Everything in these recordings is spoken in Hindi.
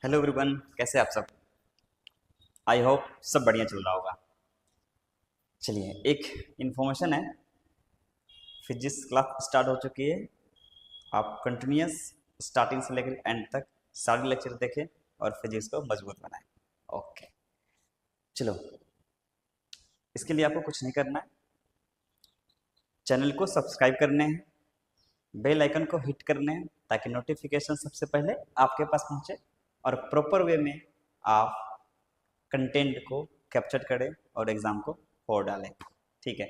हेलो एवरीवन, कैसे आप सब। आई होप सब बढ़िया चल रहा होगा। चलिए, एक इन्फॉर्मेशन है। फिजिक्स क्लास स्टार्ट हो चुकी है। आप कंटिन्यूस स्टार्टिंग से लेकर एंड तक सारे लेक्चर देखें और फिजिक्स को मजबूत बनाएं। ओके, चलो, इसके लिए आपको कुछ नहीं करना है। चैनल को सब्सक्राइब करने हैं, बेल आइकन को हिट करने हैं ताकि नोटिफिकेशन सबसे पहले आपके पास पहुंचे और प्रॉपर वे में आप कंटेंट को कैप्चर करें और एग्जाम को फोड़ डालें। ठीक है,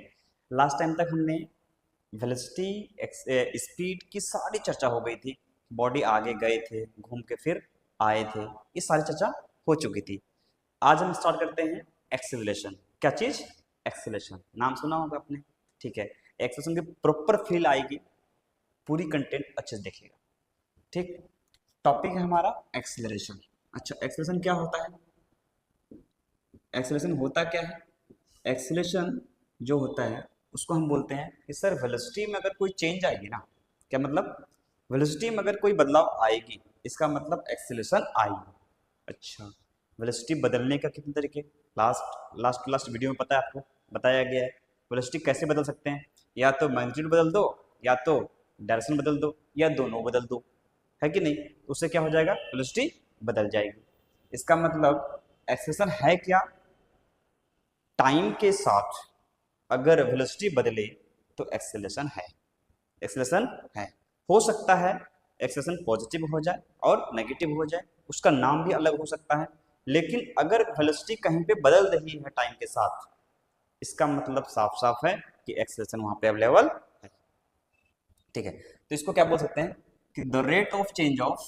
लास्ट टाइम तक हमने वेलोसिटी स्पीड की सारी चर्चा हो गई थी। बॉडी आगे गए थे, घूम के फिर आए थे, ये सारी चर्चा हो चुकी थी। आज हम स्टार्ट करते हैं एक्सेलरेशन। क्या चीज? एक्सेलरेशन, नाम सुना होगा आपने। ठीक है, एक्सेलरेशन की प्रॉपर फील आएगी, पूरी कंटेंट अच्छे से देखिएगा। ठीक, टॉपिक है हमारा एक्सेलरेशन। अच्छा, एक्सेलरेशन क्या होता है? एक्सेलरेशन होता क्या है? एक्सेलरेशन जो होता है उसको हम बोलते हैं कि सर वेलोसिटी में अगर कोई चेंज आएगी ना, क्या मतलब? वेलोसिटी में अगर कोई बदलाव आएगी इसका मतलब एक्सेलरेशन आएगी। अच्छा, वेलोसिटी बदलने का कितने तरीके लास्ट लास्ट लास्ट वीडियो में पता है आपको, बताया गया है। वेलोसिटी कैसे बदल सकते हैं? या तो मैग्नीट्यूड बदल दो, या तो डायरेक्शन बदल दो, या दोनों बदल दो, है कि नहीं? तो उससे क्या हो जाएगा? वेलोसिटी बदल जाएगी। इसका मतलब एक्सेलरेशन है क्या? टाइम के साथ अगर वेलोसिटी बदले तो एक्सेलरेशन है। एक्सेलरेशन है। हो सकता है एक्सेलरेशन पॉजिटिव हो जाए और नेगेटिव हो जाए, उसका नाम भी अलग हो सकता है। लेकिन अगर वेलोसिटी कहीं पे बदल रही है टाइम के साथ, इसका मतलब साफ साफ है कि एक्सेलरेशन वहां पे अवेलेबल है। ठीक है, तो इसको क्या बोल सकते हैं कि the rate of change of,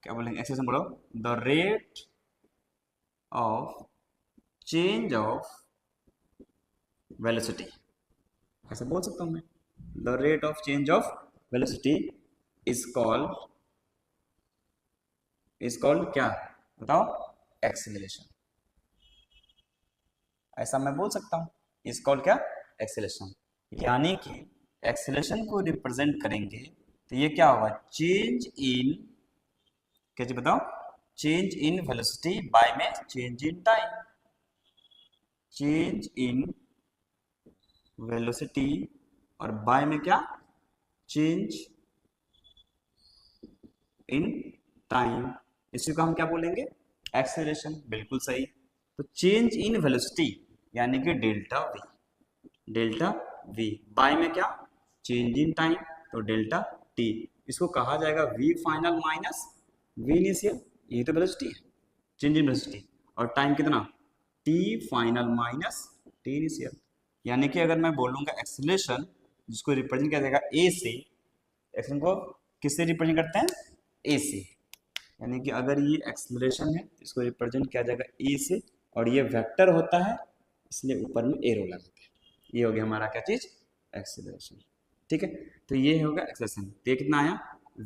क्या बोलेंगे? एक्सेलरेशन बोलो, the rate of change of velocity, ऐसे बोल सकता हूं मैं। The rate of change of velocity is called क्या? बताओ। एक्सेलरेशन। ऐसा मैं बोल सकता हूं, इज कॉल्ड क्या? एक्सेलरेशन। यानी कि एक्सेलरेशन को रिप्रेजेंट करेंगे तो ये क्या होगा? चेंज इन, क्या जी बताओ? चेंज इन वेलोसिटी बाय में change in time. Change in velocity और बाय में क्या? Change in time. इसी को हम क्या बोलेंगे? एक्सेलरेशन। बिल्कुल सही। तो चेंज इन वेलोसिटी यानी कि delta v. Delta v by में क्या? चेंज इन टाइम, तो डेल्टा टी। इसको कहा जाएगा v final minus v initial. ये तो वेलोसिटी है, चेंज इन वेलोसिटी। और टाइम कितना? T final minus t initial. यानी कि अगर मैं बोलूंगा एक्सेलरेशन, जिसको रिप्रेजेंट किया जाएगा ए से, एक्शन को किससे रिप्रेजेंट करते हैं? ए से। यानी कि अगर ये एक्सेलरेशन है तो इसको रिप्रेजेंट किया जाएगा ए से, और ये वेक्टर होता है इसलिए ऊपर में एरो लगाते हैं। ये हो गया हमारा क्या चीज? एक्सेलरेशन। ठीक है, तो ये होगा एक्सेलरेशन। तो ये कितना आया?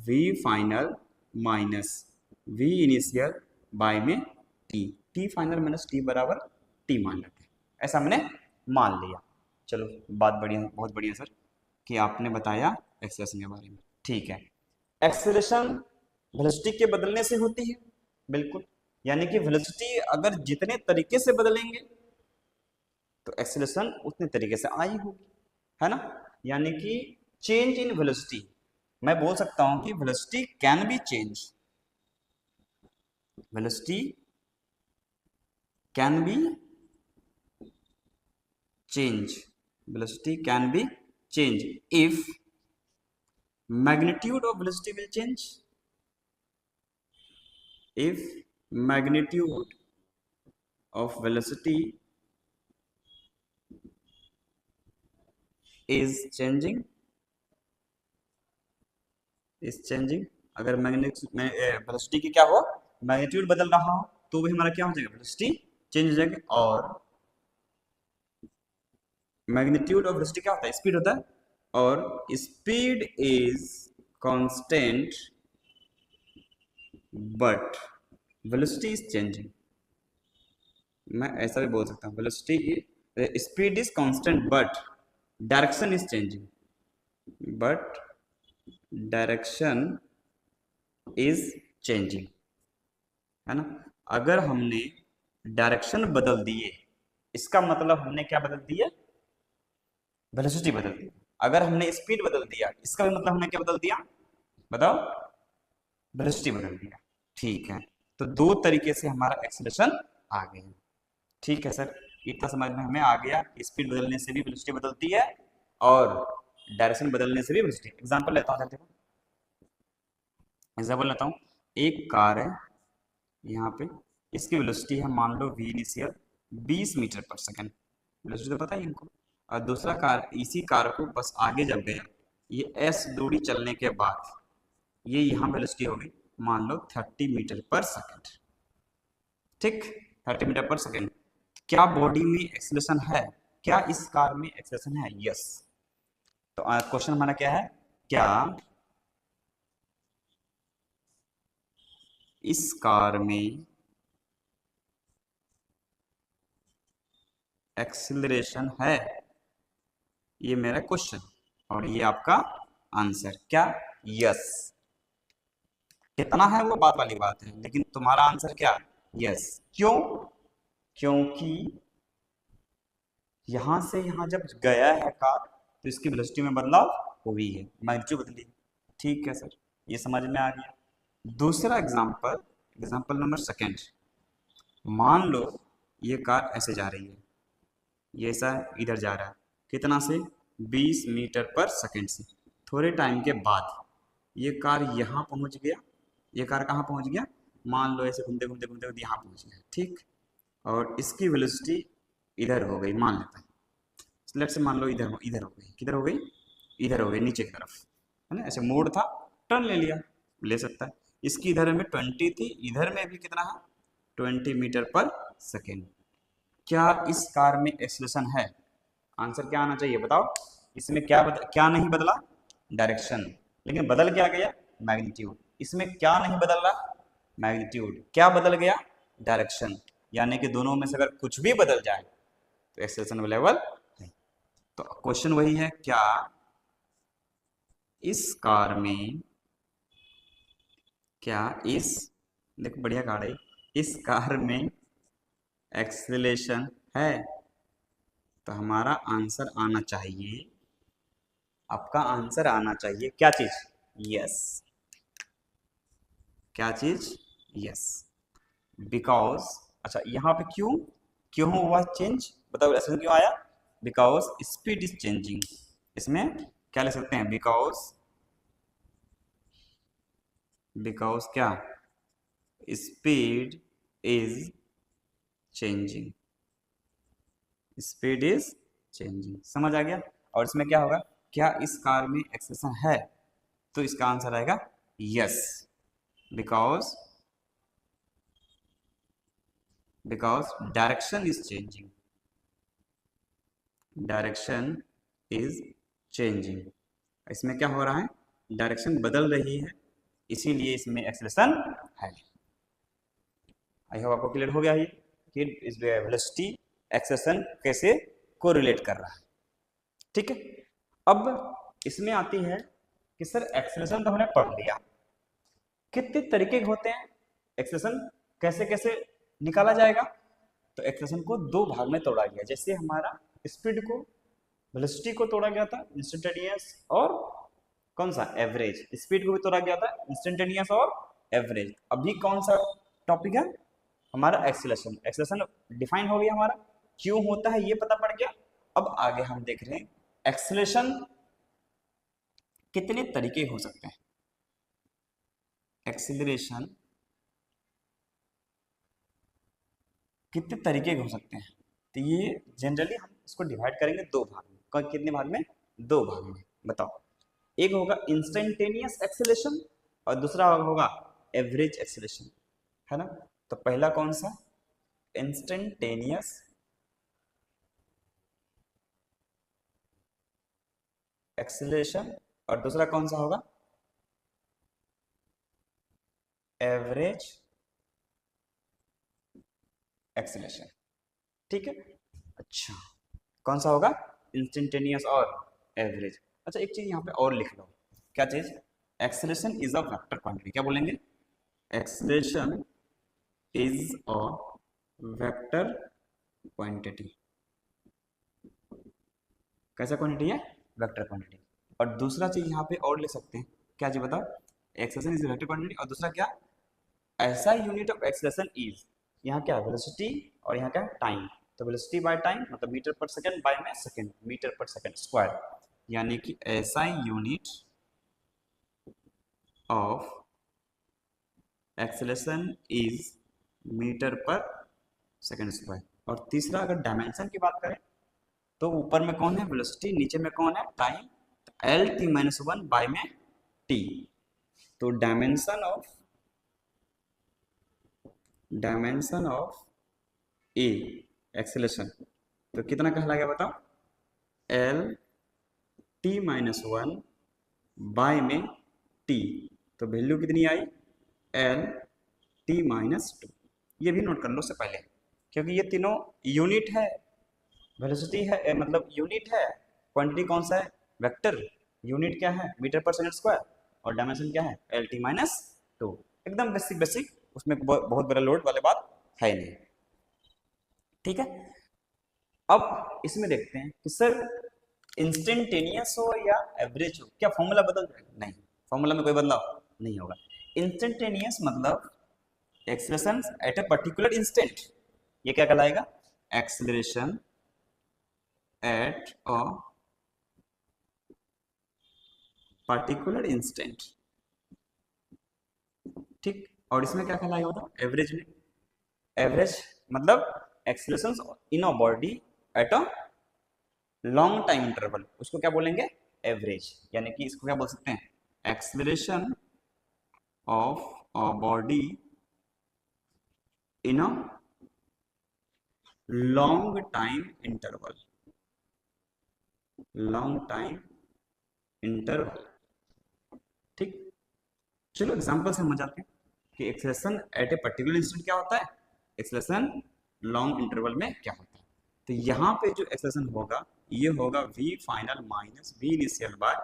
v final minus v initial by में t। t final minus t बराबर t मान लेते हैं, ऐसा मैंने मान लिया। चलो, बात बढ़िया, बहुत बढ़िया सर कि आपने बताया एक्सेलरेशन के बारे में। ठीक है, एक्सेलरेशन वेलोसिटी के बदलने से होती है। बिल्कुल, यानी कि वेलोसिटी अगर जितने तरीके से बदलेंगे तो एक्सेलरेशन उतने तरीके से आई होगी, है ना? यानी कि चेंज इन वेलोसिटी, मैं बोल सकता हूं कि velocity can be change. Velocity can be change. Velocity can be change if magnitude of velocity will change. If magnitude of velocity is changing, अगर वेलोसिटी की क्या हो, मैग्नीट्यूड बदल रहा हो, तो भी हमारा क्या हो जाएगा? वेलोसिटी चेंज हो जाएगी। और मैग्नीट्यूड ऑफ वेलोसिटी क्या होता है? स्पीड होता है। और speed is constant but velocity is changing. मैं ऐसा भी बोल सकता हूँ, velocity speed is constant but direction is changing. But direction is changing, है ना। अगर हमने डायरेक्शन बदल दिए, इसका मतलब हमने क्या बदल दिया, वेलोसिटी बदल दी। अगर हमने स्पीड बदल दिया, इसका भी मतलब हमने क्या बदल दिया, बताओ, वेलोसिटी बदल दिया। ठीक है, तो दो तरीके से हमारा एक्सेलरेशन आ गया। ठीक है सर, इतना समझ में हमें आ गया, स्पीड बदलने से भी वेलोसिटी बदलती है और डायरेक्शन बदलने से भी वेलोसिटी। एग्जांपल लेता हूँ, देखो एग्जांपल लेता हूँ। एक कार है यहाँ पे, इसकी वेलोसिटी है मान लो v initial 20 metre per second, velocity तो पता ही हमको। और दूसरा कार, इसी कार को बस आगे जब गया, ये एस दूरी चलने के बाद ये यहाँ वेलोसिटी होगी मान लो 30 मीटर पर सेकंड। ठीक, 30 मीटर पर सेकंड। क्या बॉडी में एक्सेलरेशन है, क्या इस कार में एक्सेलरेशन है, यस। तो क्वेश्चन हमारा क्या है, क्या इस कार में एक्सेलरेशन है, ये मेरा क्वेश्चन और ये आपका आंसर, क्या, यस। कितना है वो बात वाली बात है, लेकिन तुम्हारा आंसर क्या, यस। क्यों, क्योंकि यहां से यहां जब गया है कार तो इसकी वेलोसिटी में बदलाव हुई है, मैग्नीट्यूड बदली। ठीक है सर, ये समझ में आ गया। दूसरा एग्जांपल, एग्जांपल नंबर सेकंड। मान लो ये कार ऐसे जा रही है, ये ऐसा इधर जा रहा है, कितना से, 20 मीटर पर सेकंड से। थोड़े टाइम के बाद ये कार यहाँ पहुँच गया, ये कार कहाँ पहुँच गया, मान लो ऐसे घूमते घूमते घूमते घूमते यहाँ पहुँच गया। ठीक, और इसकी वेलोसिटी इधर हो गई, मान लेते हैं, लेट से मान लो इधर इधर हो गई, किधर हो गई, इधर हो गई, नीचे की तरफ, है ना। ऐसे मोड़ था, टर्न ले लिया, ले सकता है। इसकी इधर में 20 थी, इधर में भी कितना है, 20 मीटर पर सेकेंड। क्या इस कार में एक्सेलरेशन है, आंसर क्या आना चाहिए बताओ। इसमें क्या नहीं बदला, डायरेक्शन, लेकिन बदल क्या गया, मैग्नीट्यूड। इसमें क्या नहीं बदल रहा, मैग्नीट्यूड। क्या बदल गया, डायरेक्शन। यानी कि दोनों में से अगर कुछ भी बदल जाए तो एक्सेलरेशन अवेलेबल है। तो क्वेश्चन वही है, क्या इस कार में, क्या इस, देखो बढ़िया कार है, इस कार में एक्सेलरेशन है। तो हमारा आंसर आना चाहिए, आपका आंसर आना चाहिए क्या चीज, यस। क्या चीज, यस। बिकॉज, अच्छा यहाँ पे क्यों, क्यों हुआ चेंज, बताओ ऐसा क्यों आया, बिकॉज स्पीड इज चेंजिंग। इसमें क्या ले सकते हैं, बिकॉज, बिकॉज क्या, speed is changing, speed is changing, समझ आ गया। और इसमें क्या होगा, क्या इस कार में एक्सेलरेशन है, तो इसका आंसर आएगा yes, because, because direction is changing, direction is changing. इसमें क्या हो रहा है, डायरेक्शन बदल रही है, इसीलिए इसमें एक्सेलरेशन है। आई होप आपको क्लियर हो गया ये कि इस वेलोसिटी एक्सेलरेशन कैसे कोरिलेट कर रहा है। ठीक है, अब इसमें आती है कि सर एक्सेलरेशन तो हमने पढ़ लिया, कितने तरीके के होते हैं एक्सेलरेशन, कैसे कैसे निकाला जाएगा। तो एक्सेलरेशन को दो भाग में तोड़ा गया, जैसे हमारा स्पीड को, वेलोसिटी को तोड़ा गया था इंस्टेंटेनियस और कौन सा, एवरेज। स्पीड को भी तोड़ा गया था इंस्टेंटेनियस और एवरेज। अभी कौन सा टॉपिक है हमारा, एक्सेलरेशन। एक्सेलरेशन डिफाइन हो गया हमारा, क्यों होता है ये पता पड़ गया। अब आगे हम देख रहे हैं एक्सेलरेशन कितने तरीके हो सकते हैं, एक्सेलरेशन कितने तरीके के हो सकते हैं। तो ये जनरली हम इसको डिवाइड करेंगे दो भाग में, कितने भाग में, दो भाग में, बताओ। एक होगा इंस्टेंटेनियस एक्सेलरेशन और दूसरा होगा एवरेज एक्सेलरेशन, है ना। तो पहला कौन सा, इंस्टेंटेनियस एक्सेलरेशन और दूसरा कौन सा होगा, एवरेज एक्सेलरेशन। ठीक है, अच्छा कौन सा होगा, इंस्टेंटेनियस और एवरेज। अच्छा एक चीज यहाँ पे और लिख लो, क्या चीज, acceleration is a vector quantity, क्या बोलेंगे, acceleration is a vector quantity. कैसा क्वांटिटी है? Vector quantity. और दूसरा चीज यहाँ पे और ले सकते हैं, क्या जी बताओ? एक्सेलेरेशन इज वेक्टर क्वांटिटी, और दूसरा क्या? ऐसा यूनिट ऑफ एक्सेलेरेशन इज, यहाँ क्या वेलोसिटी और यहाँ क्या टाइम। तो वेलोसिटी बाय टाइम मतलब मीटर पर सेकंड, बाय में second, metre per second square, यानी कि ऐसा unit of acceleration is metre per second square. और तीसरा अगर डायमेंशन की बात करें तो ऊपर में कौन है? वेलोसिटी, नीचे में कौन है? Time. L T minus one by में टी। तो डायमेंशन ऑफ ए एक्सेलेरेशन तो कितना कहलाएगा बताओ? L T minus one by में टी। तो वैल्यू कितनी आई? L T minus two. ये भी नोट कर लो उससे पहले, क्योंकि ये तीनों यूनिट है। वेलोसिटी है मतलब यूनिट है, क्वांटिटी कौन सा है? वेक्टर। यूनिट क्या है? Metre per second square. और डायमेंशन क्या है? L T minus to. एकदम बेसिक बेसिक, उसमें बहुत बड़ा लोड वाली बात है नहीं। ठीक है, अब इसमें देखते हैं कि सर इंस्टेंटेनियस हो या एवरेज हो, क्या फॉर्मूला बदल जाएगा? नहीं, फॉर्मूला में कोई बदलाव नहीं होगा। इंस्टेंटेनियस मतलब acceleration at a particular instant. ये क्या कहलाएगा? Acceleration at a particular instant. ठीक, और इसमें क्या कहलाएगा बताओ? एवरेज में। एवरेज मतलब acceleration in a body at a long time interval, उसको क्या बोलेंगे? एवरेज। यानी कि इसको क्या बोल सकते हैं? Acceleration of a body in a long time interval. Long time interval. ठीक, चलो एग्जांपल से समझ आते हैं कि acceleration at a particular instant क्या होता है, एक्सेलरेशन लॉन्ग इंटरवल में क्या होता है। तो यहाँ पे जो एक्सेलरेशन होगा ये होगा v final minus v initial by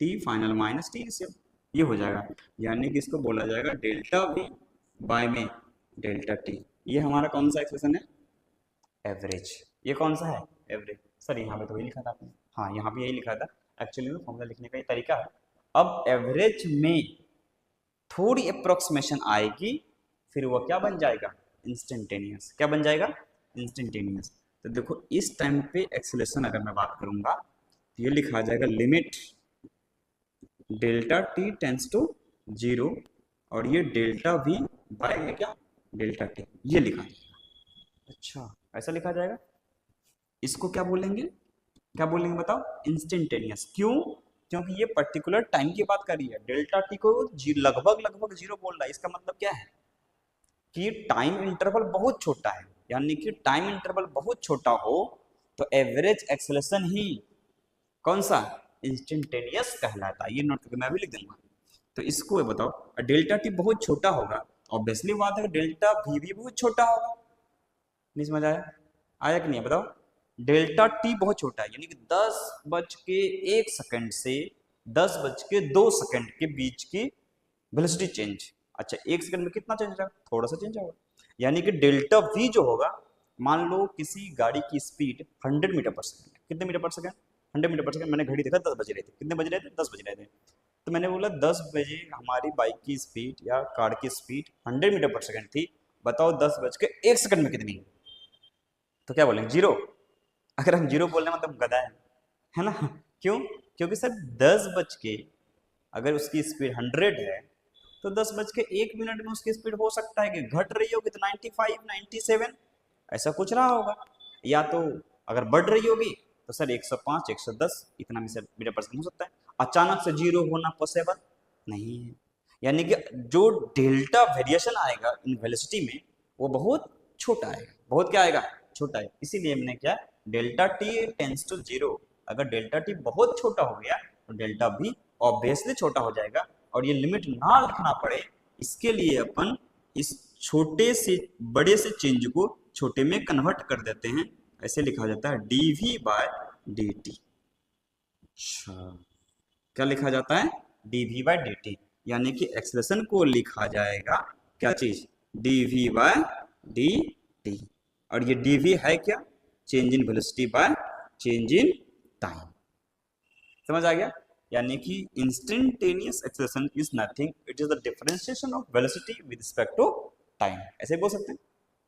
t final minus t initial. ये हो जाएगा, यानी कि इसको बोला जाएगा डेल्टा v बाय में डेल्टा t। ये हमारा कौन सा एक्सेलरेशन है? एवरेज। ये कौन सा है? एवरेज। सर यहाँ पे तो वही लिखा था आपने। हाँ, यहाँ पे यही लिखा था। एक्चुअली में फॉर्मूला लिखने का ये तरीका है। अब एवरेज में थोड़ी अप्रोक्सीमेशन आएगी, फिर वो क्या बन जाएगा? इंस्टेंटेनियस। क्या बन जाएगा? इंस्टेंटेनियस। तो देखो इस टाइम पे एक्सेलरेशन अगर मैं बात करूंगा तो ये लिखा जाएगा limit delta t tends to zero, और ये डेल्टा वी बाय क्या? Delta t. ये लिखा जाएगा। अच्छा, ऐसा लिखा जाएगा। इसको क्या बोलेंगे? क्या बोलेंगे बताओ? इंस्टेंटेनियस। क्यों? क्योंकि ये पर्टिकुलर टाइम की बात कर रही है। डेल्टा टी को लगभग लगभग जीरो बोल रहा है। इसका मतलब क्या है कि टाइम इंटरवल बहुत छोटा है, यानी कि टाइम इंटरवल बहुत छोटा हो तो एवरेज एक्सेलरेशन ही कौन सा? इंस्टेंटेनियस कहलाता है। ये नोट करके मैं भी लिख दूंगा। तो इसको बताओ, डेल्टा टी बहुत छोटा होगा, ऑब्वियसली बात है डेल्टा वी भी बहुत छोटा होगा। नहीं समझ आया? आया कि नहीं बताओ? डेल्टा टी बहुत छोटा है, यानी कि 10 बज के 1 सेकंड से 10 बज के 2 सेकंड के बीच की वेलोसिटी चेंज। अच्छा, 1 सेकंड में कितना चेंज होगा? थोड़ा सा चेंज होगा। यानी कि डेल्टा वी जो होगा, मान लो किसी गाड़ी की स्पीड 100 मीटर पर सेकंड है। कितने metre per second? 100 metre per second. मैंने घड़ी देखा 10 बज रहे थे। कितने बज रहे थे? 10 बज रहे थे। तो मैंने बोला 10 बजे हमारी बाइक की स्पीड या कार की स्पीड 100 मीटर पर सेकंड थी। बताओ 10 बज के 1 सेकंड में कितनी? तो क्या बोलेंगे? जीरो। अगर हम जीरो बोलने मतलब गधा है ना? क्यों? क्योंकि सर 10 बज के, अगर उसकी स्पीड 100 है तो 10 बज के 1 मिनट में उसकी स्पीड हो सकता है कि घट रही होगी तो 95 97 ऐसा कुछ रहा होगा, या तो अगर बढ़ रही होगी तो सर 105 110 इतना मीटर पर सेकंड हो सकता है। अचानक से जीरो होना पॉसिबल नहीं है। यानी कि जो डेल्टा वेरिएशन आएगा इन वेलोसिटी में वो बहुत छोटा आएगा। बहुत क्या आएगा? छोटा है। इसीलिए हमने क्या, delta t tends to zero. अगर डेल्टा टी बहुत छोटा हो गया तो डेल्टा भी ऑब्वियसली छोटा हो जाएगा, और ये लिमिट ना लिखना पड़े इसके लिए अपन इस छोटे से बड़े से चेंज को छोटे में कन्वर्ट कर देते हैं। ऐसे लिखा जाता है dv बाय dt। अच्छा, क्या लिखा जाता है? dv बाय dt, यानी कि एक्सप्रेशन को लिखा जाएगा क्या चीज? D v by d t. और ये डी वी है क्या? Change in velocity by change in time. समझ आ गया? यानी कि instantaneous acceleration is nothing, it is the differentiation of velocity with respect to time. ऐसे बोल सकते हैं।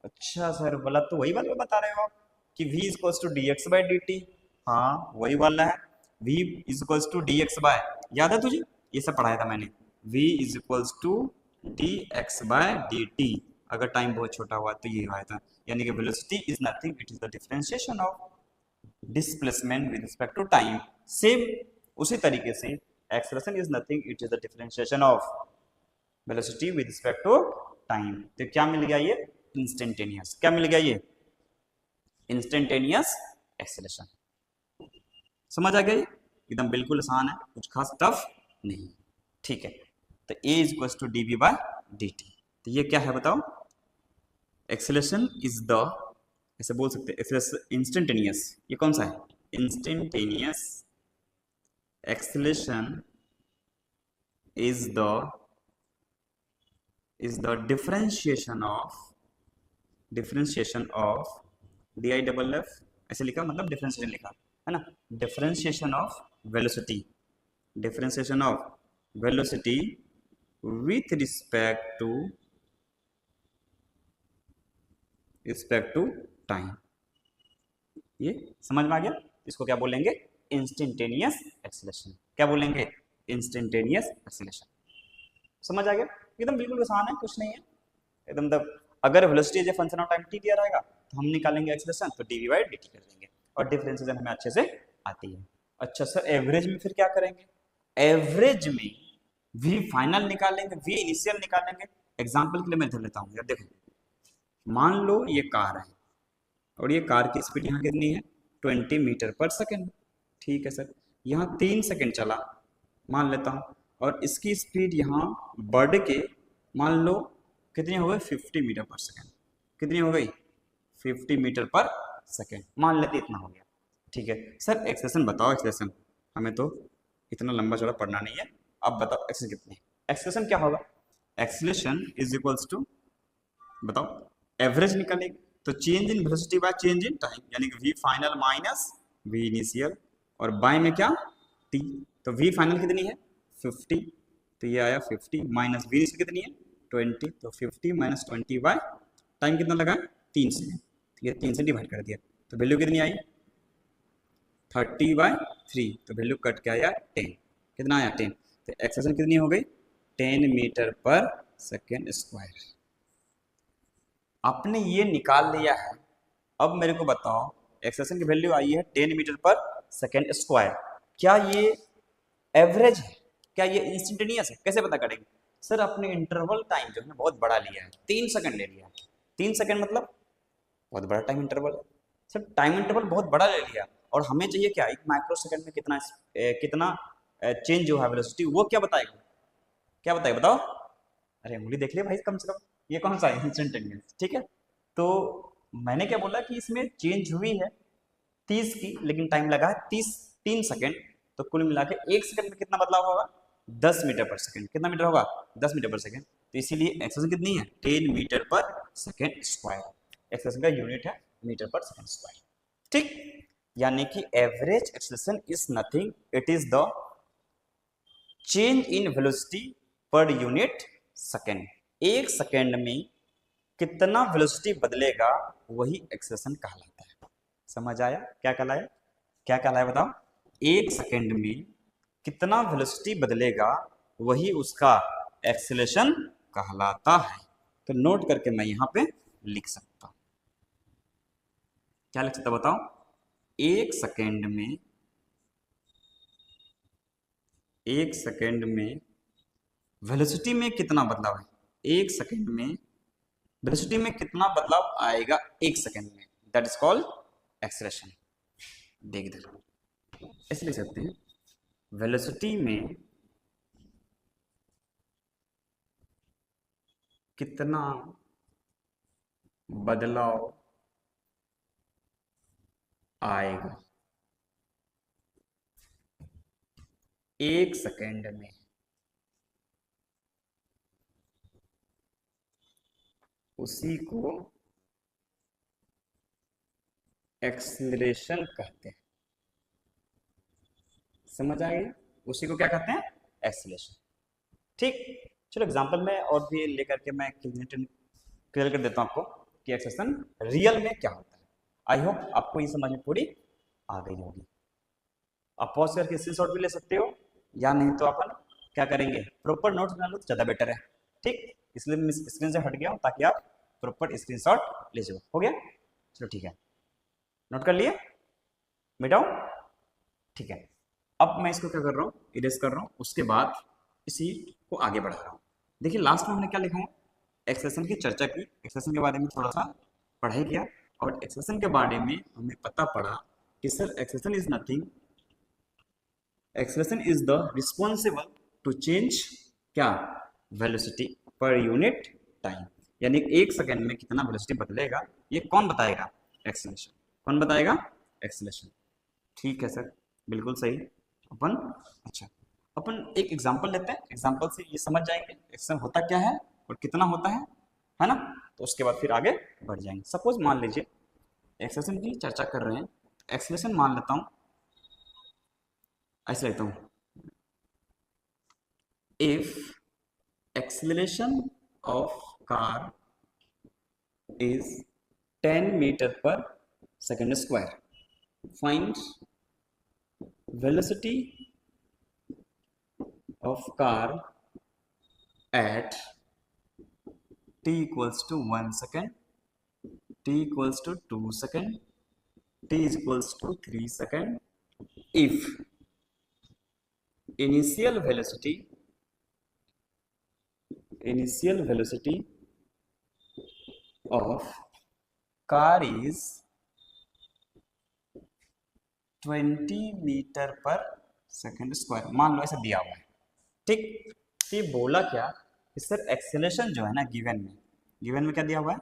अच्छा सर, बोला तो वही वाला बता रहे हो आप कि v is equals to d x by d t. हाँ वही वाला है, v is equals to d x by, याद है तुझे? ये सब पढ़ाया था मैंने। v is equals to d x by d t. अगर टाइम बहुत छोटा हुआ तो ये आया था। यानी कि velocity is nothing, it is the differentiation of displacement with respect to time. Same उसी तरीके से acceleration is nothing, it is the differentiation of velocity with respect to time. तो क्या मिल गया? ये इंस्टेंटेनियस। क्या मिल गया? ये इंस्टेंटेनियस एक्सेलरेशन। समझ आ गया? ये एकदम बिल्कुल आसान है, कुछ खास टफ नहीं। ठीक है, तो a is equal to d v by d t. तो ये क्या है बताओ? एक्सेलरेशन इज द, ऐसे बोल सकते हैं, एक्सेलरेशन इंस्टेंटेनियस। ये कौन सा है? Instantaneous acceleration is the differentiation of D I double F, ऐसे लिखा, मतलब डिफरेंशिएशन लिखा है ना। Differentiation of velocity, differentiation of velocity with respect to time. ये समझ में आ गया? इसको क्या बोलेंगे? Instantaneous acceleration. क्या बोलेंगे? Instantaneous acceleration. समझ आ गया? एकदम बिल्कुल आसान है, कुछ नहीं है एकदम। अगर velocity as a function of time t दिया रहेगा तो हम निकालेंगे एक्सेलरेशन, तो डीवी बाई डी टी कर देंगे, और डिफरेंशिएशन हमें अच्छे से आती है। अच्छा सर, एवरेज में फिर क्या करेंगे? एवरेज में वी फाइनल निकालेंगे, वी इनिशियल निकालेंगे। एग्जाम्पल के लिए मैं धर लेता हूँ यार, देखो मान लो ये कार है, और ये कार की स्पीड यहाँ कितनी है? 20 मीटर पर सेकेंड। ठीक है सर, यहाँ 3 सेकेंड चला मान लेता हूँ, और इसकी स्पीड यहाँ बढ़ के मान लो कितनी हो गई? 50 मीटर पर सेकेंड। कितनी हो गई? 50 मीटर पर सेकेंड, मान लेते इतना हो गया। ठीक है सर, एक्सप्रेशन बताओ। एक्सप्रेशन हमें तो इतना लंबा चौड़ा पढ़ना नहीं है, अब बताओ एक्सप्रेशन कितनी है? एक्सप्रेशन क्या होगा? एक्सलेशन इज इक्वल्स टू, बताओ, एवरेज निकालेंगे तो change in velocity by change in time, यानी कि v final minus v initial, और बाय में क्या? टी। तो वी फाइनल कितनी है? 50, तो ये आया 50 माइनस वी इनिशियल कितनी है? 20, तो 50 माइनस 20 बाय टाइम कितना लगा? 3 सेकेंड। ठीक है, 3 से डिवाइड कर दिया, तो वैल्यू कितनी आई? 30/3, तो वैल्यू कट के आया 10। कितना आया? 10। तो एक्सेलरेशन कितनी हो गई? 10 मीटर पर सेकेंड स्क्वायर। आपने ये निकाल लिया है, अब मेरे को बताओ एक्सेलरेशन की वैल्यू आई है 10 मीटर पर सेकेंड स्क्वायर। क्या ये एवरेज है? क्या ये इंस्टेंटेनियस है? कैसे पता करेंगे? सर अपने इंटरवल टाइम जो है बहुत बड़ा लिया है, 3 सेकंड ले लिया है। 3 सेकंड मतलब बहुत बड़ा टाइम इंटरवल है। सर टाइम इंटरवल बहुत बड़ा ले लिया, और हमें चाहिए क्या? 1 माइक्रो सेकंड में कितना चेंज हुआ है वेलोसिटी, वो क्या बताएगा? क्या बताएगा बताओ? अरे उंगली देख लिया भाई कम से कम। ये कौन सा है? इंस्टेंटेनियस। ठीक है, तो मैंने क्या बोला कि इसमें चेंज हुई है 30 की, लेकिन टाइम लगा है 3 सेकेंड। तो कुल मिला के 1 सेकंड में कितना बदलाव होगा? 10 मीटर पर सेकंड। कितना मीटर होगा? 10 मीटर पर सेकंड। तो इसीलिए एक्सेलरेशन कितनी है? 10 metre per second square. Acceleration का यूनिट है मीटर पर सेकंड स्क्वायर। ठीक, यानी कि average acceleration is nothing, it is the change in velocity per unit second. 1 second में कितना वेलोसिटी बदलेगा वही एक्सेलरेशन कहलाता है। समझ आया? क्या कहलाया? क्या कहलाया बताओ? 1 सेकेंड में कितना वेलोसिटी बदलेगा वही उसका एक्सेलरेशन कहलाता है। तो नोट करके मैं यहाँ पे लिख सकता हूँ। क्या लिख सकता बताओ? 1 सेकेंड में 1 सेकेंड में वेलोसिटी में कितना बदलाव है? 1 सेकेंड में वेलोसिटी में कितना बदलाव आएगा 1 सेकेंड में, दैट इज कॉल्ड एक्सेलरेशन। देख इधर, ऐसे लिख सकते हैं, वेलोसिटी में कितना बदलाव आएगा 1 सेकेंड में। उसी को एक्सीलरेशन कहते हैं। समझ आएगी? उसी को क्या कहते हैं? एक्सीलरेशन। ठीक, चलो एग्जांपल में और भी लेकर के मैं क्लियर कर देता हूं आपको कि एक्सेलेरेशन रियल में क्या होता है। आई होप आपको ये समझ में पूरी आ गई होगी। आप पॉज करके स्क्रीनशॉट भी ले सकते हो, या नहीं तो अपन क्या करेंगे, प्रॉपर नोट्स बना लो तो ज़्यादा बेटर है। ठीक, इसलिए मैं स्क्रीन से हट गया हूँ ताकि आप प्रॉपर स्क्रीनशॉट ले जाओ। हो गया? चलो ठीक है, नोट कर लिए, मिटाओ। ठीक है, अब मैं इसको क्या कर रहा हूँ, इरेज कर रहा हूँ, उसके बाद इसी को आगे बढ़ा रहा हूँ। देखिए लास्ट में हमने क्या लिखा है, एक्सप्रेशन की चर्चा की, एक्सप्रेशन के बारे में थोड़ा सा पढ़ाई किया, और एक्सप्रेशन के बारे में हमें पता पड़ा कि sir expression is nothing, expression is the responsible to change क्या, वेलोसिटी पर यूनिट टाइम, यानी एक सेकेंड में कितना वेलोसिटी बदलेगा ये कौन बताएगा, एक्सेलरेशन। कौन बताएगा? एक्सेलरेशन। ठीक है सर, बिल्कुल सही। अपन अच्छा, अपन एक एग्जांपल लेते हैं, एग्जांपल से ये समझ जाएंगे एक्सेलरेशन होता क्या है और कितना होता है ना। तो उसके बाद फिर आगे बढ़ जाएंगे। सपोज मान लीजिए एक्सेलरेशन की चर्चा कर रहे हैं, एक्सेलरेशन मान लेता हूँ, ऐसे लेता हूँ, if acceleration of car is 10 meter per second square, find velocity of car at t equals to 1 second, t equals to 2 second, t is equals to 3 second if initial velocity of car is 20 metre per second square, मान लो ऐसा दिया हुआ है। ठीक, तो ये बोला क्या कि सर एक्सेलरेशन जो है ना, गिवन में क्या दिया हुआ है,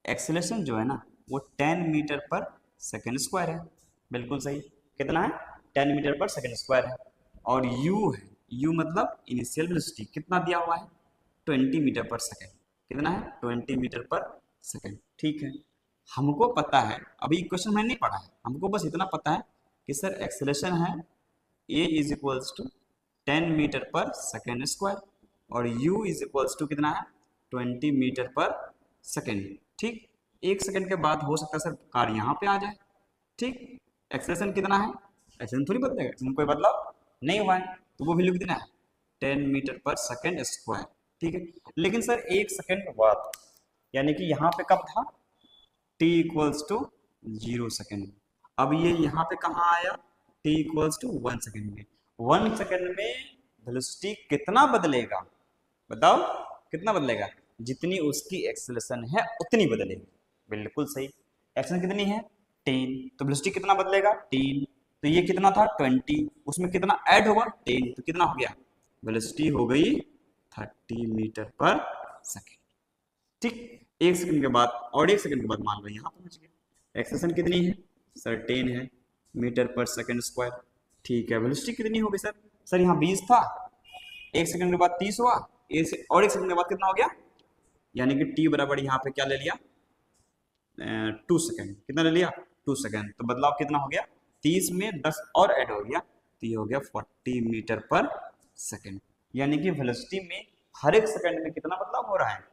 एक्सेलरेशन जो है ना वो 10 मीटर पर सेकंड स्क्वायर है। बिल्कुल सही, कितना है, 10 मीटर पर सेकंड स्क्वायर है। और u है, u मतलब इनिशियल वेलोसिटी, कितना दिया हुआ है, 20 मीटर पर सेकंड। कितना है, 20 मीटर पर सेकंड। ठीक है, हमको पता है, अभी क्वेश्चन मैंने नहीं पढ़ा है, हमको बस इतना पता है कि सर एक्सेलरेशन है a is equals to 10 metre per second square, और u इज इक्वल्स टू कितना है, 20 मीटर पर सेकेंड। ठीक, एक सेकंड के बाद हो सकता है सर कार यहाँ पे आ जाए। ठीक, एक्सेलरेशन कितना है, एक्सेलरेशन थोड़ी बदलेगा, एक्सेलरेशन कोई बदलाव नहीं हुआ है, तो वो वैल्यू कितना है, 10 मीटर पर सेकेंड स्क्वायर। ठीक है, लेकिन सर एक सेकंड बाद, यानी कि यहाँ पे कब था, t इक्वल्स टू 0 सेकेंड। अब ये यहाँ पे कहाँ आया, t इक्वल्स टू 1 सेकेंड में। 1 सेकेंड में वेलोसिटी कितना बदलेगा, बताओ कितना बदलेगा, जितनी उसकी एक्सेलरेशन है उतनी बदलेगी। बिल्कुल सही, एक्सेलरेशन कितनी है 10, तो वेलोसिटी कितना बदलेगा 10, तो ये कितना था 20, उसमें कितना ऐड होगा 10, तो कितना हो गया, वेलोसिटी हो गई 30 मीटर पर सेकेंड। ठीक, एक सेकंड के बाद और एक सेकंड के बाद मान लो यहाँ पहुंच गया। एक्सेलरेशन कितनी है सर 10 है मीटर पर सेकंड स्क्वायर। ठीक है, वेलोसिटी कितनी होगी सर, सर यहाँ 20 था, एक सेकंड के बाद 30 हुआ, और एक सेकंड के बाद कितना हो गया, यानी कि t बराबर यहाँ पे क्या ले लिया, 2 सेकंड। कितना ले लिया, 2 सेकंड। तो बदलाव कितना हो गया, 30 में 10 और ऐड हो गया, तो ये हो गया 40 मीटर पर सेकंड। यानी कि वेलोसिटी में हर एक सेकंड में कितना बदलाव हो रहा है,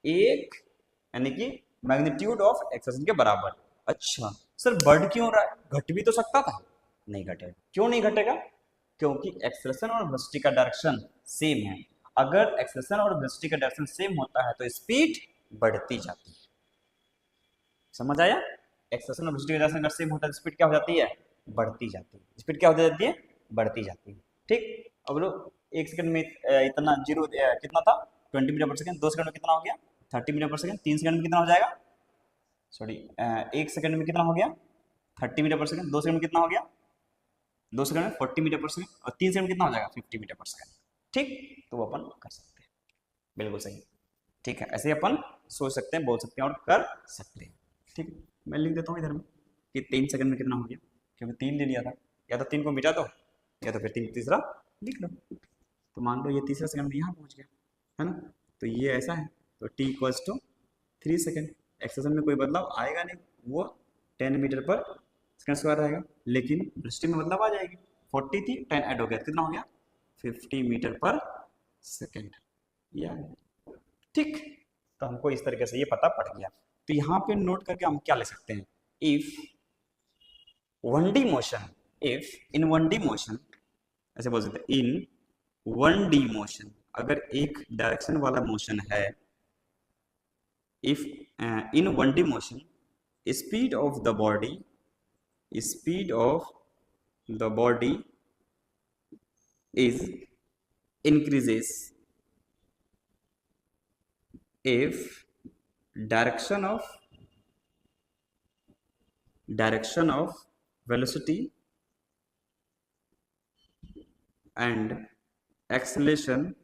एक, यानी कि मैग्नीट्यूड ऑफ एक्सेलरेशन के बराबर। अच्छा सर बढ़ क्यों रहा है, घट भी तो सकता था, नहीं घटेगा। क्यों नहीं घटेगा, क्योंकि एक्सेलरेशन और वेलोसिटी का डायरेक्शन सेम है। अगर एक्सेलरेशन और वेलोसिटी का डायरेक्शन सेम होता है तो स्पीड बढ़ती जाती है। समझ आया, एक्सेलरेशन और वेलोसिटी का डायरेक्शन अगर सेम होता है तो स्पीड क्या हो जाती है, बढ़ती जाती है। स्पीड क्या हो जाती है, बढ़ती जाती है। ठीक, अब लोग एक सेकंड में इतना जीरो कितना था 20 मीटर पर सेकंड, 2 सेकंड में कितना हो गया 30 मीटर पर सेकंड, 3 सेकंड में कितना हो जाएगा, सॉरी एक सेकंड में कितना हो गया 30 मीटर पर सेकंड, 2 सेकंड में कितना हो गया, 2 सेकंड में 40 मीटर पर सेकंड, और 3 सेकंड में कितना हो जाएगा 50 मीटर पर सेकंड। ठीक, तो वो अपन कर सकते हैं, बिल्कुल सही। ठीक है, ऐसे अपन सोच सकते हैं, बोल सकते हैं और कर सकते हैं। ठीक, मैं लिख देता हूँ इधर में कि 3 सेकंड में कितना हो गया, क्योंकि 3 ले लिया था, या तो 3 को मिटा दो या तो फिर 3 तीसरा लिख लो। तो मान लो ये तीसरा सेकंड में यहाँ पहुँच गया है ना, तो ये ऐसा है, तो t equals to 3 second. Acceleration में कोई बदलाव आएगा नहीं, वो 10 मीटर पर सेकेंड स्क्वायर रहेगा, लेकिन वेलोसिटी में बदलाव आ जाएगी। 40 थी, 10 ऐड हो गया, कितना हो गया 50 मीटर पर सेकेंड। या ठीक, तो हमको इस तरीके से ये पता पड़ गया। तो यहाँ पे नोट करके हम क्या ले सकते हैं, if 1D motion, if in 1D motion, ऐसे बोल सकते हैं इन 1D मोशन, अगर एक डायरेक्शन वाला मोशन है, if in 1D motion speed of the body, speed of the body is increases if direction of velocity and acceleration,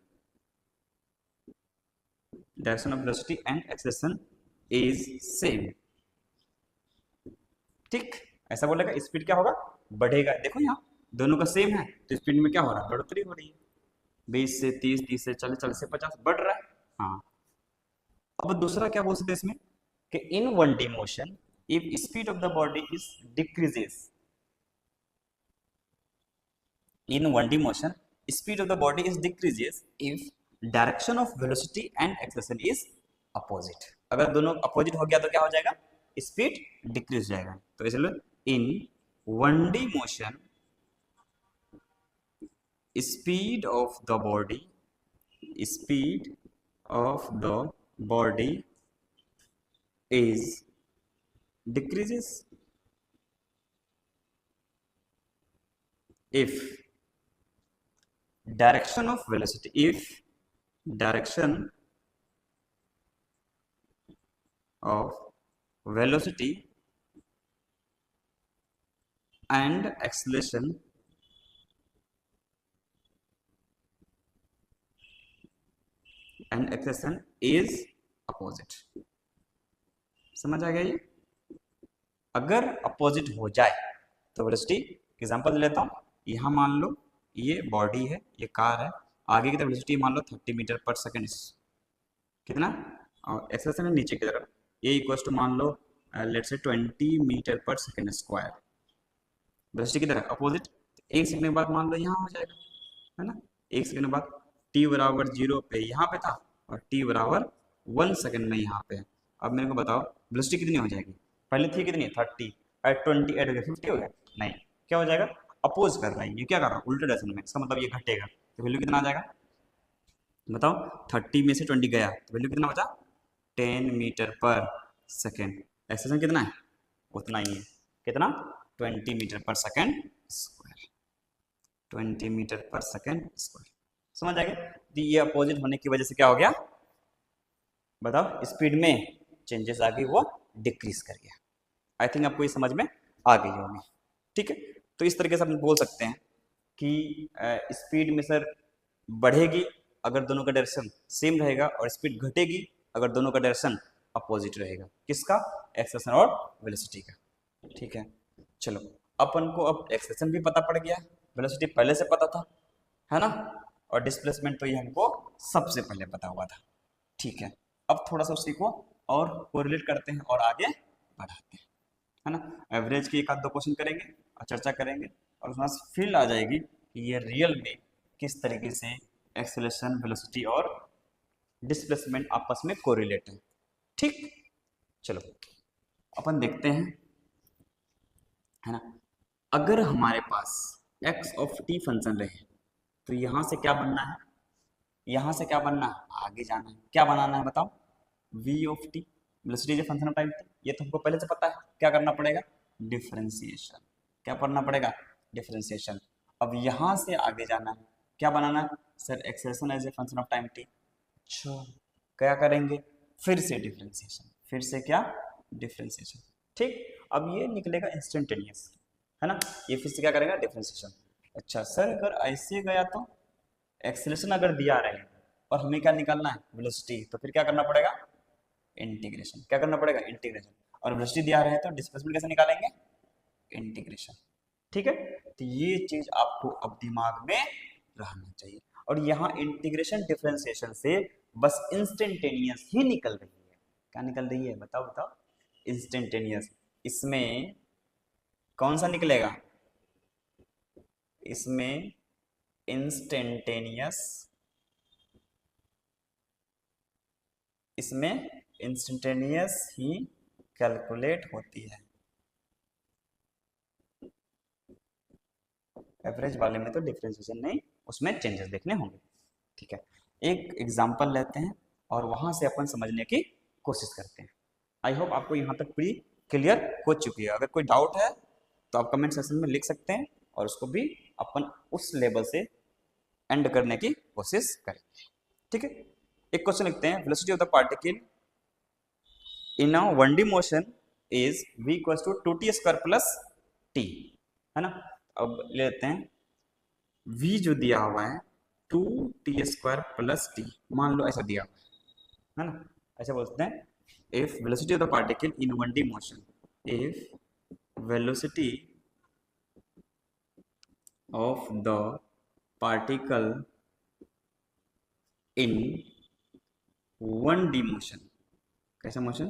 direction of velocity and acceleration is same। ठीक, ऐसा बोलेगा स्पीड क्या होगा, बढ़ेगा। देखो यहाँ दोनों का सेम है, तो स्पीड में क्या हो रहा है, बढ़ोतरी हो रही है। 20 से 30, 30 से 40, 40 से 50 बढ़ रहा है। हाँ, अब दूसरा क्या बोल सकते हैं इसमें कि इन 1D motion if speed of the body is decreases, in 1D motion speed of the body is decreases if direction of velocity and acceleration is opposite. अगर दोनों अपोजिट हो गया तो क्या हो जाएगा, स्पीड डिक्रीज जाएगा। तो इसलिए इन 1D motion speed of the body, speed of the body is decreases if direction of velocity, if direction of velocity and acceleration is opposite. समझ आ गया ये, अगर अपोजिट हो जाए तो वेलोसिटी, एग्जांपल लेता हूँ, यहाँ मान लो ये बॉडी है, ये कार है, आगे की तरफ वेलोसिटी मान लो 30 मीटर पर सेकेंड, कितना, और एक्सेलरेशन है नीचे की तरफ, ये इक्वल टू मान लो let's say 20 metre per second square, velocity की तरफ अपोजिट। एक सेकंड के बाद मान लो यहाँ हो जाएगा, है ना, एक सेकंड बाद t बराबर 0 पे यहाँ पे था और t बराबर 1 सेकंड में यहाँ पे है। अब मेरे को बताओ वेलोसिटी कितनी हो जाएगी, पहले थी कितनी 30, 20 ऐड हो गया 50 हो गया, नहीं, क्या हो जाएगा, अपोज कर रहा है, ये क्या कर रहा है उल्टे डायरेक्शन में, इसका मतलब ये घटेगा, तो वैल्यू कितना आ जाएगा बताओ, 30 में से 20 गया तो वैल्यू कितना बचा, 10 मीटर पर सेकेंड। एक्सेलरेशन कितना है, उतना ही है, कितना, 20 metre per second square, 20 metre per second square. समझ आ गया, तो ये अपोजिट होने की वजह से क्या हो गया बताओ, स्पीड में चेंजेस आ गई, वो डिक्रीज कर गया। आई थिंक आपको ये समझ में आ गई होगी, ठीक है। तो इस तरीके से हम बोल सकते हैं कि स्पीड में सर बढ़ेगी अगर दोनों का डायरेक्शन सेम रहेगा, और स्पीड घटेगी अगर दोनों का डायरेक्शन अपोजिट रहेगा, किसका, एक्सेलरेशन और वेलोसिटी का, ठीक है। चलो अपन को अब एक्सेलरेशन भी पता पड़ गया, वेलोसिटी पहले से पता था, है ना, और डिस्प्लेसमेंट तो ये हमको सबसे पहले पता हुआ था, ठीक है। अब थोड़ा सा उसी को और कोरिलेट करते हैं और आगे बढ़ाते हैं, है ना। एवरेज के एक आध दो क्वेश्चन करेंगे और चर्चा करेंगे, और उसमें फील आ जाएगी कि ये रियल में किस तरीके से एक्सेलरेशन, वेलोसिटी और डिस्प्लेसमेंट आपस में कोरिलेट है, ठीक। चलो अपन देखते हैं, है ना, अगर हमारे पास x ऑफ t फंक्शन रहे तो यहां से क्या बनना है, यहां से क्या बनना है, आगे जाना है, क्या बनाना है बताओ, v ऑफ t, वेलोसिटी जो फंक्शन ऑफ टाइम थी, ये तो हमको पहले से पता है, क्या करना पड़ेगा, डिफरेंशिएशन, क्या पढ़ना पड़ेगा, डिफरेंशिएशन। अब यहां से आगे जाना है, क्या बनाना है sir, acceleration as a function of time t, अच्छा क्या करेंगे, फिर से डिफरेंशिएशन, फिर से क्या, डिफरेंशिएशन, ठीक। अब ये निकलेगा इंस्टेंटेनियस, है ना, ये फिर से क्या करेगा, डिफरेंशिएशन। अच्छा सर अगर ऐसे गया तो एक्सेलरेशन अगर दिया रहे और हमें क्या निकालना है, वेलोसिटी, तो फिर क्या करना पड़ेगा, इंटीग्रेशन, क्या करना पड़ेगा, इंटीग्रेशन। और वेलोसिटी दिया रहे तो डिस्प्लेसमेंट कैसे निकालेंगे, इंटीग्रेशन, ठीक है। तो ये चीज आपको अब दिमाग में रहना चाहिए। और यहाँ इंटीग्रेशन डिफरेंशिएशन से बस इंस्टेंटेनियस ही निकल रही है, क्या निकल रही है, बताओ बताओ। इंस्टेंटेनियस। इसमें कौन सा निकलेगा, इसमें इंस्टेंटेनियस, इसमें इंस्टेंटेनियस ही कैलकुलेट होती है। एवरेज वाले में तो डिफरेंशिएशन नहीं, उसमें चेंजेस देखने होंगे। ठीक है, एक एग्जांपल लेते हैं और वहां से अपन समझने की कोशिश करते हैं। आई होप आपको यहाँ तक पूरी क्लियर हो चुकी है। अगर कोई डाउट है तो आप कमेंट सेक्शन में लिख सकते हैं और उसको भी अपन उस लेवल से एंड करने की कोशिश करेंगे। ठीक है, एक क्वेश्चन लिखते हैं, velocity of the particle in a 1D motion is v equals to 2t² plus t, है ना। अब लेते हैं v जो दिया हुआ है 2t² प्लस t, मान लो ऐसा दिया हुआ है ना। ऐसा बोलते हैं, if velocity of the particle in 1D motion, if velocity of the particle in 1D motion, कैसा motion,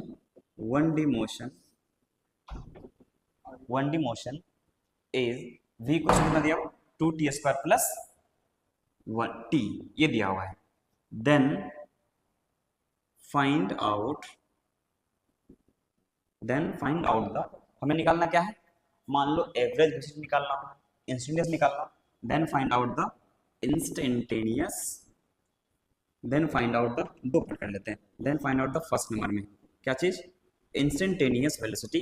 1D motion, 1D motion is v को कितना दिया हुआ 2t² प्लस 1t, ये दिया हुआ है। देन फाइंड आउट द, हमें निकालना क्या है, मान लो एवरेज वेलोसिटी निकालना, इंस्टेंटेनियस निकालना। Then find out the instantaneous, then find out the, दो पार्ट कर लेते हैं। Then find out the first number में क्या चीज, instantaneous velocity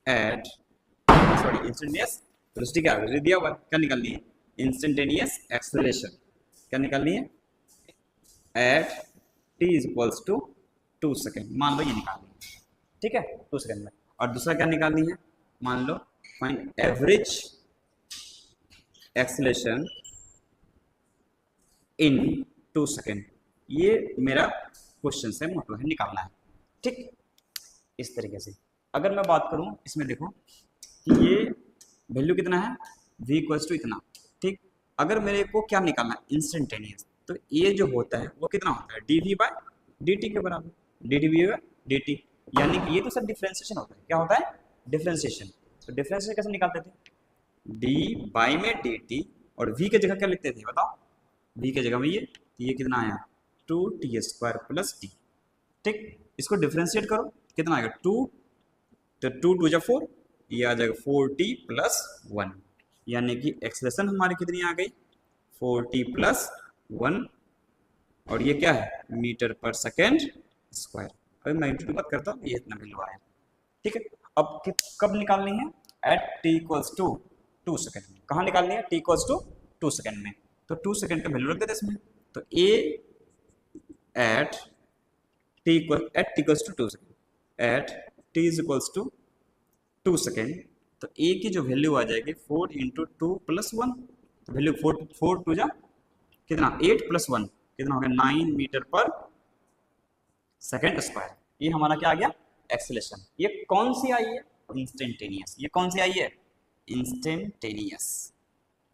at, sorry instantaneous velocity क्या है, दिया हुआ है, क्या निकालनी है, इंस्टेंटेनियस एक्सेलरेशन, क्या निकालनी है, at t is equals to 2 second, मान लो ये निकालनी है। ठीक है, 2 सेकेंड में। और दूसरा क्या निकालनी है, मान लो find average acceleration in 2 second, ये मेरा क्वेश्चन से मोटो है, निकालना है। ठीक, इस तरीके से अगर मैं बात करूं, इसमें देखो कि ये वैल्यू कितना है, v इक्वल्स टू इतना। ठीक, अगर मेरे को क्या निकालना है, इंस्टेंटेनियस, तो ये जो होता है वो कितना होता है, dv बाय dt के बराबर, dv बाय dt, यानी कि ये तो सर डिफरेंशिएशन होता है, क्या होता है, डिफरेंशिएशन। तो डिफरेंशिएशन कैसे निकालते थे, d बाई में dt, और v के जगह क्या लिखते थे बताओ, v के जगह में ये कितना आया 2t² प्लस t। ठीक, इसको डिफरेंशिएट करो, कितना आएगा 2, तो 2 2 जा 4, ये आ जाएगा 4t प्लस 1, यानी कि एक्सेलरेशन हमारी कितनी आ गई 4t प्लस 1, और ये क्या है मीटर पर सेकेंड स्क्वायर। अभी मैं इंटू बात करता हूँ, ये इतना वैल्यू आया। ठीक है, अब कब निकालनी है, at t equals to 2 second में। कहाँ निकालनी है, t इक्वल्स टू 2 सेकेंड में, तो 2 सेकेंड का वैल्यू रख देते इसमें, तो a at t equals to 2 second, at t is equals to 2 second, तो a की जो वैल्यू आ जाएगी 4 इंटू 2 प्लस 1, तो वैल्यू 4 2 जा कितना 8 प्लस 1 कितना हो गया 9 मीटर पर सेकेंड स्क्वायर। ये हमारा क्या आ गया, एक्सेलरेशन। ये कौन सी आई है, इंस्टेंटेनियस। ये कौन सी आई है, इंस्टेंटेनियस।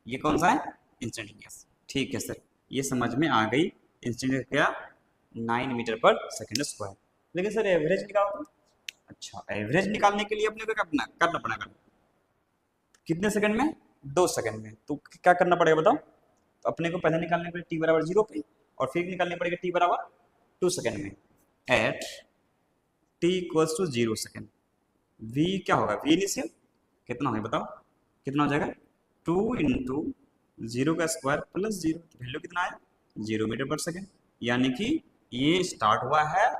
ये कौन सा है, इंस्टेंटेनियस। ठीक है सर, ये समझ में आ गई, इंस्टेंटेनियस क्या 9 मीटर पर सेकेंड स्क्वायर। लेकिन सर एवरेज निकालो, अच्छा एवरेज निकालने के लिए अपने को क्या करना पड़ेगा, कितने सेकंड में, 2 सेकंड में। तो क्या करना पड़ेगा बताओ, तो अपने को पहले निकालने पड़ेगा t बराबर 0 पे, और फिर निकालने पड़ेगा t बराबर 2 सेकंड में, at t equals to 0 second. v क्या होगा, v इनिशियल कितना होगा बताओ, कितना हो जाएगा 2 इंटू 0 का स्क्वायर प्लस 0, वैल्यू कितना आया 0 मीटर पर सेकंड, यानी कि ये स्टार्ट हुआ है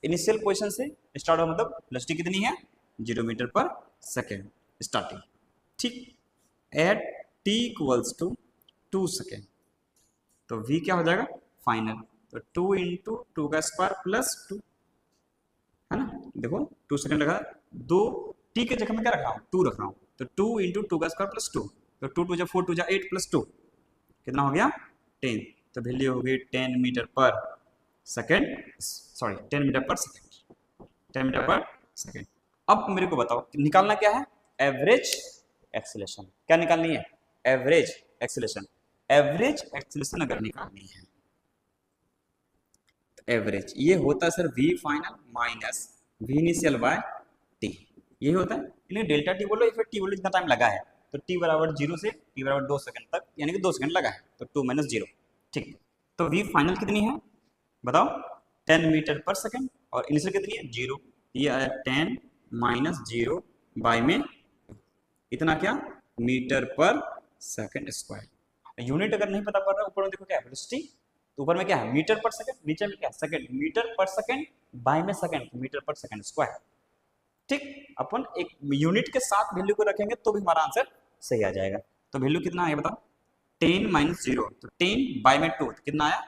इनिशियल पोजीशन से, स्टार्ट हुआ मतलब वेलोसिटी कितनी है 0 मीटर पर सेकंड स्टार्टिंग। ठीक, at t equals to 2 second, तो v क्या हो जाएगा फाइनल, तो 2 इंटू 2 का स्क्वायर प्लस 2, है ना। देखो 2 सेकेंड लगा, 2 t के जगह में क्या रख रहा हूँ 2 रख रहा हूँ, तो 2 इंटू 2 का स्क्वायर प्लस 2, तो 2 2 जा 4 2 जा 8 प्लस 2 कितना हो गया 10, तो वैल्यू हो गई 10 metre per second, sorry 10 metre per second, 10 metre per second. अब मेरे को बताओ निकालना क्या है, एवरेज एक्सेलरेशन। क्या निकालनी है, एवरेज एक्सेलरेशन। एवरेज एक्सेलरेशन अगर निकालनी है, तो एवरेज ये होता है sir v final minus v initial by t, ये होता है। यानी डेल्टा टी बोलो या फिर टी बोलो जितना टाइम लगा है, तो टी बराबर 0 से टी बराबर 2 सेकंड तक, यानी कि 2 सेकंड लगा है, तो 2 माइनस 0। ठीक, तो वी फाइनल कितनी है बताओ, 10 मीटर पर सेकंड, और इनिशियल कितनी है 0, ये आया 10 माइनस 0 बाय में इतना क्या metre per second square. Unit अगर नहीं पता पड़ रहा, ऊपर में देखो क्या है वेलोसिटी, तो ऊपर में क्या है मीटर पर सेकंड, नीचे में क्या है second, metre per second by में second, metre per second square. ठीक, अपन एक यूनिट के साथ वैल्यू को रखेंगे तो भी हमारा आंसर सही आ जाएगा। तो वैल्यू कितना आया बताओ, 10 माइनस 0, तो 10 बाय में 2 कितना आया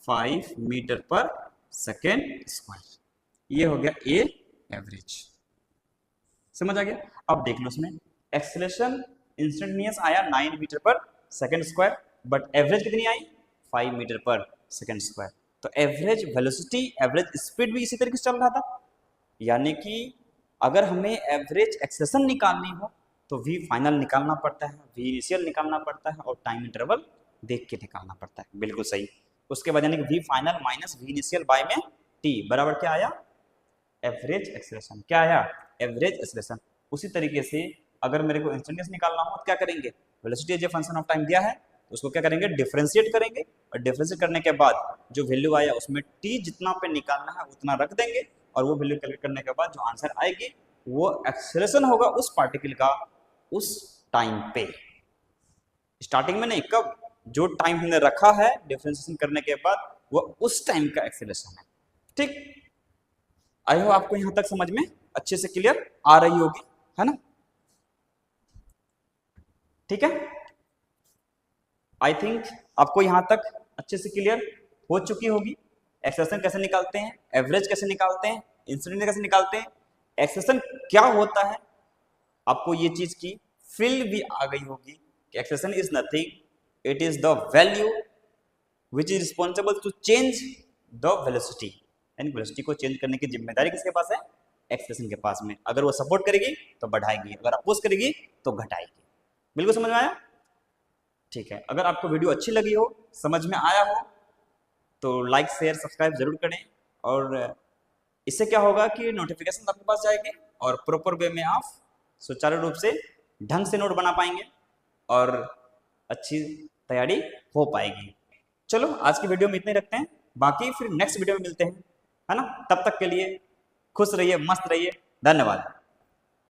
5 मीटर पर सेकेंड स्क्वायर। ये हो गया ए एवरेज, समझ आ गया। अब देख लो इसमें एक्सेलरेशन इंस्टेंटेनियस आया 9 metre per second square, but average कितनी आई 5 मीटर पर सेकेंड स्क्वायर। तो एवरेज वेलोसिटी एवरेज स्पीड भी इसी तरीके से चल रहा था, यानी कि अगर हमें एवरेज एक्सेलरेशन निकालनी हो तो वी फाइनल निकालना पड़ता है, वी इनिशियल निकालना पड़ता है, और टाइम इंटरवल देख के निकालना पड़ता है, बिल्कुल सही। उसके बाद यानी कि v final minus v initial by में टी बराबर क्या आया एवरेज एक्सेलरेशन, क्या आया एवरेज एक्सेलरेशन। उसी तरीके से अगर मेरे को इंस्टेंटेनियस निकालना हो तो क्या करेंगे, velocity as a function of time दिया है तो उसको क्या करेंगे डिफरेंशिएट करेंगे, और डिफरेंशिएट करने के बाद जो वैल्यू आया उसमें टी जितना पे निकालना है उतना रख देंगे, और वो वैल्यू कैलकुलेट करने के बाद जो आंसर आएगी वो एक्सेलरेशन होगा उस पार्टिकल का उस टाइम पे, स्टार्टिंग में नहीं, कब जो टाइम हमने रखा है डिफरेंशिएशन करने के बाद वो उस टाइम का एक्सेलरेशन है। ठीक, आई होप आपको यहां तक समझ में अच्छे से क्लियर आ रही होगी, है ना। ठीक है, आई थिंक आपको यहां तक अच्छे से क्लियर हो चुकी होगी। एक्सेलरेशन कैसे निकालते हैं, एवरेज कैसे निकालते हैं, इंस्टेंटेनियस कैसे निकालते हैं, एक्सेलरेशन क्या होता है, आपको ये चीज की फील भी आ गई होगी कि acceleration is nothing, it is the value which is responsible to change the velocity, यानी वेलोसिटी को चेंज करने की जिम्मेदारी किसके पास है, एक्सेलरेशन के पास में। अगर वो सपोर्ट करेगी तो बढ़ाएगी, अगर अपोज करेगी तो घटाएगी। बिल्कुल समझ में आया। ठीक है, अगर आपको वीडियो अच्छी लगी हो, समझ में आया हो, तो लाइक शेयर सब्सक्राइब जरूर करें, और इससे क्या होगा कि नोटिफिकेशन आपके पास जाएगी और प्रॉपर वे में आप सुचारू रूप से ढंग से नोट बना पाएंगे और अच्छी तैयारी हो पाएगी। चलो आज की वीडियो में इतने रखते हैं, बाकी फिर नेक्स्ट वीडियो में मिलते हैं, है ना। तब तक के लिए खुश रहिए, मस्त रहिए, धन्यवाद।